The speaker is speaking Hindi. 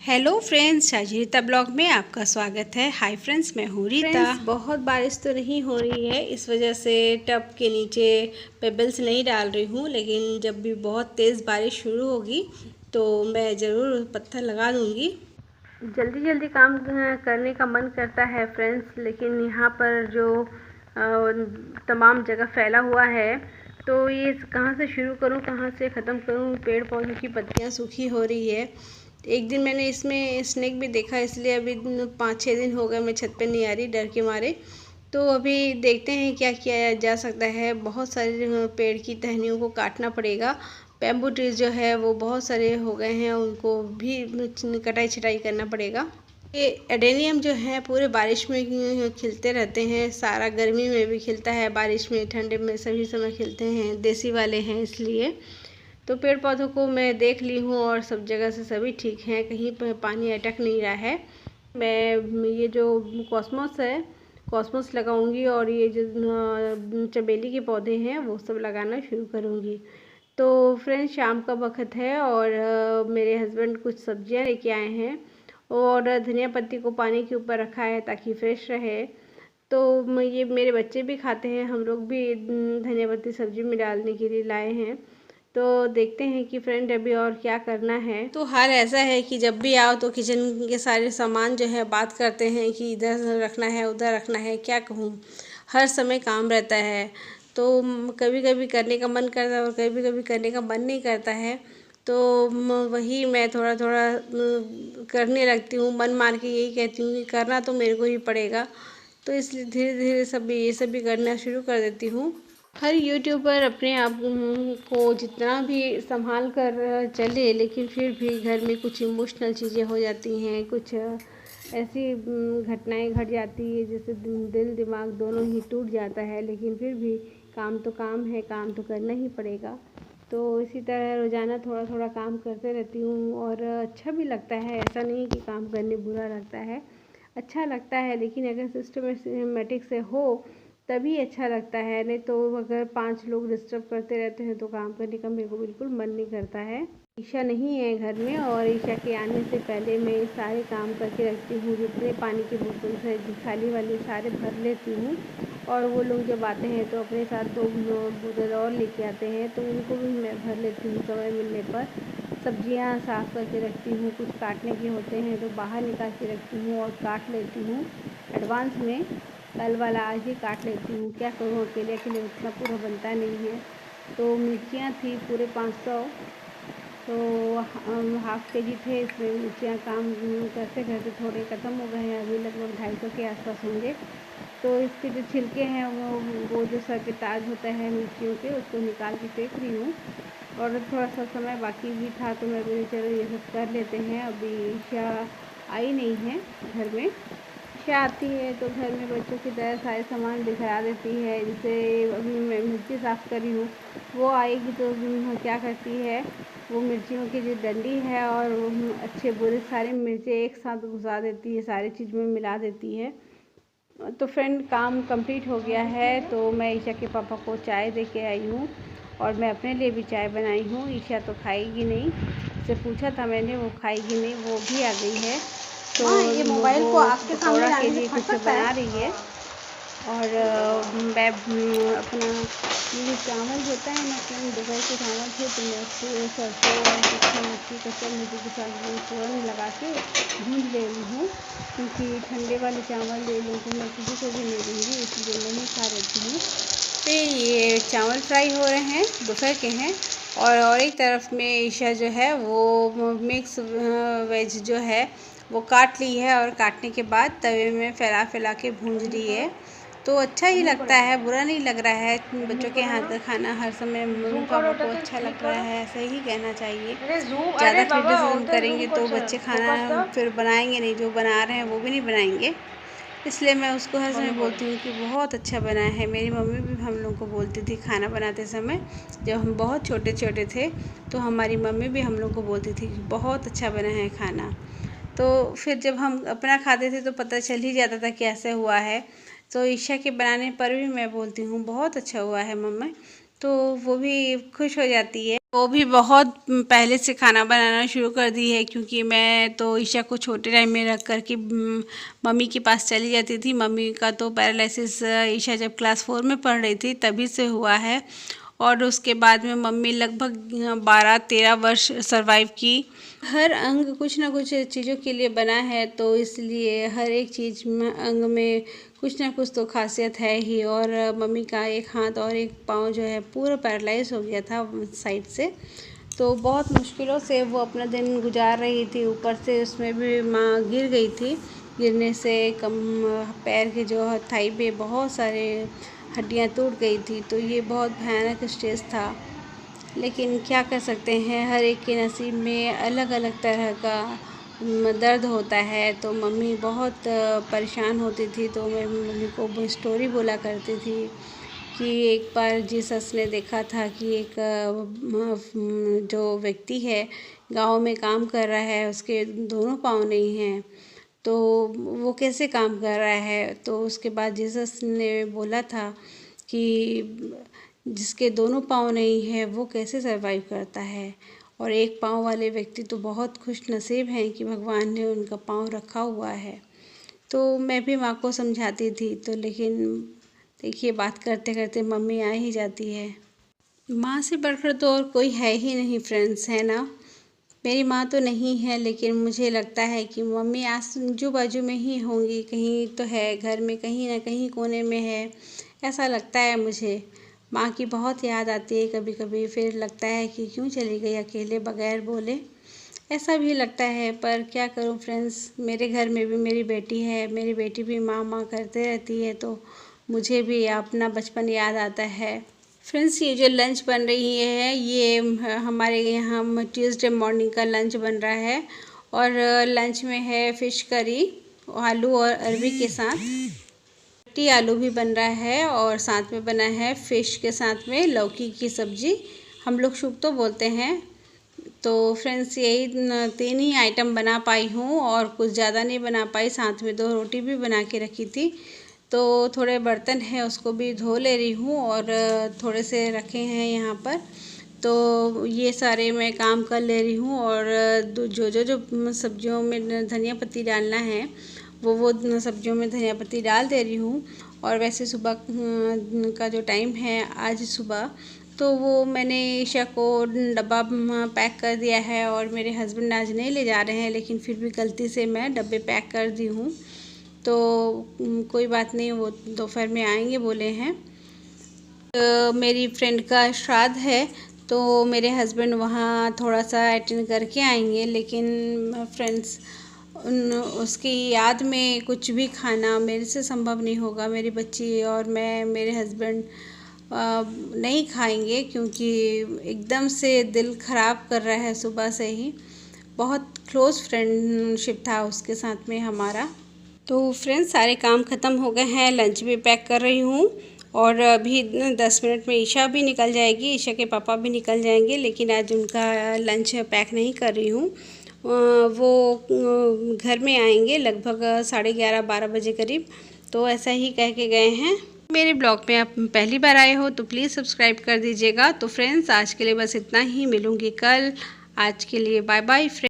हेलो फ्रेंड्स, शाजीरिता ब्लॉग में आपका स्वागत है। हाय फ्रेंड्स, मैं हूँ रीता। बहुत बारिश तो नहीं हो रही है, इस वजह से टब के नीचे पेबल्स नहीं डाल रही हूँ, लेकिन जब भी बहुत तेज़ बारिश शुरू होगी तो मैं ज़रूर पत्थर लगा दूँगी। जल्दी जल्दी काम करने का मन करता है फ्रेंड्स, लेकिन यहाँ पर जो तमाम जगह फैला हुआ है तो ये कहाँ से शुरू करूँ, कहाँ से ख़त्म करूँ। पेड़ पौधों की पत्तियाँ सूखी हो रही है। एक दिन मैंने इसमें स्नेक भी देखा, इसलिए अभी 5-6 दिन हो गए मैं छत पे नहीं आ रही डर के मारे। तो अभी देखते हैं क्या किया जा सकता है। बहुत सारे पेड़ की टहनियों को काटना पड़ेगा। बैम्बू ट्रीज जो है वो बहुत सारे हो गए हैं, उनको भी कटाई छटाई करना पड़ेगा। ये एडेनियम जो है पूरे बारिश में खिलते रहते हैं, सारा गर्मी में भी खिलता है, बारिश में ठंडे में सभी समय खिलते हैं, देसी वाले हैं इसलिए। तो पेड़ पौधों को मैं देख ली हूँ और सब जगह से सभी ठीक हैं, कहीं पर पानी अटक नहीं रहा है। मैं ये जो कॉस्मोस है, कॉस्मोस लगाऊंगी और ये जो चमेली के पौधे हैं वो सब लगाना शुरू करूँगी। तो फ्रेंड्स, शाम का वक्त है और मेरे हस्बैंड कुछ सब्जियां लेके आए हैं और धनिया पत्ती को पानी के ऊपर रखा है ताकि फ्रेश रहे। तो ये मेरे बच्चे भी खाते हैं, हम लोग भी धनिया पत्ती सब्जी में डालने के लिए लाए हैं। तो देखते हैं कि फ्रेंड अभी और क्या करना है। तो हाल ऐसा है कि जब भी आओ तो किचन के सारे सामान जो है बात करते हैं कि इधर रखना है उधर रखना है, क्या कहूँ, हर समय काम रहता है। तो कभी कभी करने का मन करता है और कभी कभी करने का मन नहीं करता है। तो वही मैं थोड़ा थोड़ा करने लगती हूँ, मन मार के यही कहती हूँ कि करना तो मेरे को ही पड़ेगा। तो इसलिए धीरे धीरे ये सब भी करना शुरू कर देती हूँ। हर यूट्यूबर अपने आप को जितना भी संभाल कर चले, लेकिन फिर भी घर में कुछ इमोशनल चीज़ें हो जाती हैं, कुछ ऐसी घटनाएं घट जाती है जिससे दिल दिमाग दोनों ही टूट जाता है। लेकिन फिर भी काम तो काम है, काम तो करना ही पड़ेगा। तो इसी तरह रोज़ाना थोड़ा थोड़ा काम करते रहती हूँ और अच्छा भी लगता है। ऐसा नहीं कि काम करने बुरा लगता है, अच्छा लगता है, लेकिन अगर सिस्टमेटिक से हो तभी अच्छा लगता है। नहीं तो अगर 5 लोग डिस्टर्ब करते रहते हैं तो काम करने का मेरे को बिल्कुल मन नहीं करता है। ईशा नहीं है घर में और ईशा के आने से पहले मैं सारे काम करके रखती हूँ। जितने पानी की बोतल है खाली वाली सारे भर लेती हूँ और वो लोग जब आते हैं तो अपने साथ 2 बोतल और लेके आते हैं, तो उनको भी मैं भर लेती हूँ समय मिलने पर। सब्जियाँ साफ़ करके रखती हूँ, कुछ काटने के होते हैं तो बाहर निकाल के रखती हूँ और काट लेती हूँ एडवांस में। कल वाला आज ही काट लेती हूँ, क्या करूँ, अकेले अकेले उतना पूरा बनता नहीं है। तो मिर्चियाँ थी पूरे 500, तो हाफ के जी थे, इसमें मिर्चियाँ काम करते करते थोड़े ख़त्म हो गए हैं, अभी लगभग 250 के आसपास होंगे। तो इसके जो छिलके हैं वो जो सर पे ताज होता है मिर्चियों के, उसको निकाल के फेंक रही हूँ। और थोड़ा सा समय बाकी भी था तो मैं बोली चलो ये सब कर लेते हैं। अभी ईशा आई नहीं है घर में। ईशा आती है तो घर में बच्चों की तरह सारे सामान बिखरा देती है। जैसे अभी मैं मिर्ची साफ़ कर रही हूँ, वो आएगी तो क्या करती है, वो मिर्चियों की जो डंडी है और अच्छे बुरे सारे मिर्चें एक साथ घुसा देती है, सारी चीज़ में मिला देती है। तो फ्रेंड, काम कंप्लीट हो गया है तो मैं ईशा के पापा को चाय दे के आई हूँ और मैं अपने लिए भी चाय बनाई हूँ। ईशा तो खाएगी नहीं, उससे पूछा था मैंने, वो खाएगी नहीं, वो भी आ गई है। तो ये मोबाइल को आपके सामने के लिए कुछ बना रही है। और मैं अपना ये चावल होता है ना फ्रेंड, दोपहर के चावल थे तो मैं उसको सरसों और सूखी मिर्ची कच्चा मिर्ची के साथ फ़ौरन लगा के भून ले रही हूँ, क्योंकि ठंडे वाले चावल ले लूँ तो मैं किसी को भी नहीं दूँगी, इसलिए मैं नहीं खा लेती हूँ। तो ये चावल फ्राई हो रहे हैं, दोपहर के हैं। और एक तरफ में ईशा जो है वो मिक्स वेज जो है वो काट ली है और काटने के बाद तवे में फैला फैला के भूंज रही है। तो अच्छा ही लगता है, बुरा नहीं लग रहा है। बच्चों के हाथ का खाना हर समय मम्मी पापा को अच्छा लग रहा है, ऐसा ही कहना चाहिए। ज़्यादा क्रिटिसिज्म करेंगे तो बच्चे खाना फिर बनाएंगे नहीं, जो बना रहे हैं वो भी नहीं बनाएंगे। इसलिए मैं उसको हर समय बोलती हूँ कि बहुत अच्छा बना है। मेरी मम्मी भी हम लोग को बोलती थी खाना बनाते समय, जब हम बहुत छोटे छोटे थे तो हमारी मम्मी भी हम लोग को बोलती थी कि बहुत अच्छा बना है खाना। तो फिर जब हम अपना खाते थे तो पता चल ही जाता था कैसे हुआ है। तो ईशा के बनाने पर भी मैं बोलती हूँ बहुत अच्छा हुआ है मम्मा। तो वो भी खुश हो जाती है। वो भी बहुत पहले से खाना बनाना शुरू कर दी है, क्योंकि मैं तो ईशा को छोटे टाइम में रख कर के मम्मी के पास चली जाती थी। मम्मी का तो पैरालिसिस ईशा जब क्लास 4 में पढ़ रही थी तभी से हुआ है, और उसके बाद में मम्मी लगभग 12-13 वर्ष सरवाइव की। हर अंग कुछ ना कुछ चीज़ों के लिए बना है, तो इसलिए हर एक चीज़ में अंग में कुछ ना कुछ तो खासियत है ही। और मम्मी का एक हाथ और एक पाँव जो है पूरा पैरालाइज हो गया था साइड से, तो बहुत मुश्किलों से वो अपना दिन गुजार रही थी। ऊपर से उसमें भी माँ गिर गई थी। गिरने से पैर के जो थाई पे बहुत सारे हड्डियाँ टूट गई थी, तो ये बहुत भयानक स्टेज था। लेकिन क्या कर सकते हैं, हर एक के नसीब में अलग अलग तरह का दर्द होता है। तो मम्मी बहुत परेशान होती थी, तो मैं मम्मी को वो स्टोरी बोला करती थी कि एक बार जीसस ने देखा था कि एक जो व्यक्ति है गांव में काम कर रहा है, उसके दोनों पाँव नहीं हैं, तो वो कैसे काम कर रहा है। तो उसके बाद जीसस ने बोला था कि जिसके दोनों पाँव नहीं है वो कैसे सरवाइव करता है, और एक पाँव वाले व्यक्ति तो बहुत खुश नसीब हैं कि भगवान ने उनका पाँव रखा हुआ है। तो मैं भी माँ को समझाती थी, तो लेकिन देखिए बात करते करते मम्मी आ ही जाती है। माँ से बढ़कर तो और कोई है ही नहीं फ्रेंड्स, है ना। मेरी माँ तो नहीं है, लेकिन मुझे लगता है कि मम्मी आजू बाजू में ही होंगी, कहीं तो है घर में, कहीं ना कहीं कोने में है, ऐसा लगता है मुझे। माँ की बहुत याद आती है कभी कभी, फिर लगता है कि क्यों चली गई अकेले बगैर बोले, ऐसा भी लगता है। पर क्या करूँ फ्रेंड्स, मेरे घर में भी मेरी बेटी है, मेरी बेटी भी माँ माँ करते रहती है, तो मुझे भी अपना बचपन याद आता है। फ्रेंड्स, ये जो लंच बन रही है ये हमारे यहाँ ट्यूसडे मॉर्निंग का लंच बन रहा है, और लंच में है फ़िश करी आलू और अरबी के साथ। कटी आलू भी बन रहा है, और साथ में बना है फ़िश के साथ में लौकी की सब्ज़ी, हम लोग शुक्तो बोलते हैं। तो फ्रेंड्स, यही 3 ही आइटम बना पाई हूँ और कुछ ज़्यादा नहीं बना पाई। साथ में 2 रोटी भी बना के रखी थी, तो थोड़े बर्तन हैं उसको भी धो ले रही हूँ, और थोड़े से रखे हैं यहाँ पर, तो ये सारे मैं काम कर ले रही हूँ। और जो सब्जियों में धनिया पत्ती डालना है वो सब्जियों में धनिया पत्ती डाल दे रही हूँ। और वैसे सुबह का जो टाइम है आज सुबह, तो वो मैंने ईशा को डब्बा पैक कर दिया है, और मेरे हस्बैंड आज नहीं ले जा रहे हैं, लेकिन फिर भी गलती से मैं डब्बे पैक कर दी हूँ। तो कोई बात नहीं, वो दोपहर में आएंगे बोले हैं। मेरी फ्रेंड का श्राद्ध है, तो मेरे हस्बैंड वहाँ थोड़ा सा अटेंड करके आएंगे, लेकिन फ्रेंड्स उसकी याद में कुछ भी खाना मेरे से संभव नहीं होगा। मेरी बच्ची और मैं, मेरे हस्बैंड नहीं खाएंगे, क्योंकि एकदम से दिल ख़राब कर रहा है। सुबह से ही बहुत क्लोज़ फ्रेंडशिप था उसके साथ में हमारा। तो फ्रेंड्स, सारे काम ख़त्म हो गए हैं, लंच भी पैक कर रही हूँ, और अभी 10 मिनट में ईशा भी निकल जाएगी, ईशा के पापा भी निकल जाएंगे, लेकिन आज उनका लंच पैक नहीं कर रही हूँ। वो घर में आएंगे लगभग 11:30-12 बजे करीब, तो ऐसा ही कह के गए हैं। मेरे ब्लॉग में आप पहली बार आए हो तो प्लीज़ सब्सक्राइब कर दीजिएगा। तो फ्रेंड्स, आज के लिए बस इतना ही, मिलूँगी कल। आज के लिए बाय बाय फ्रेंड्स।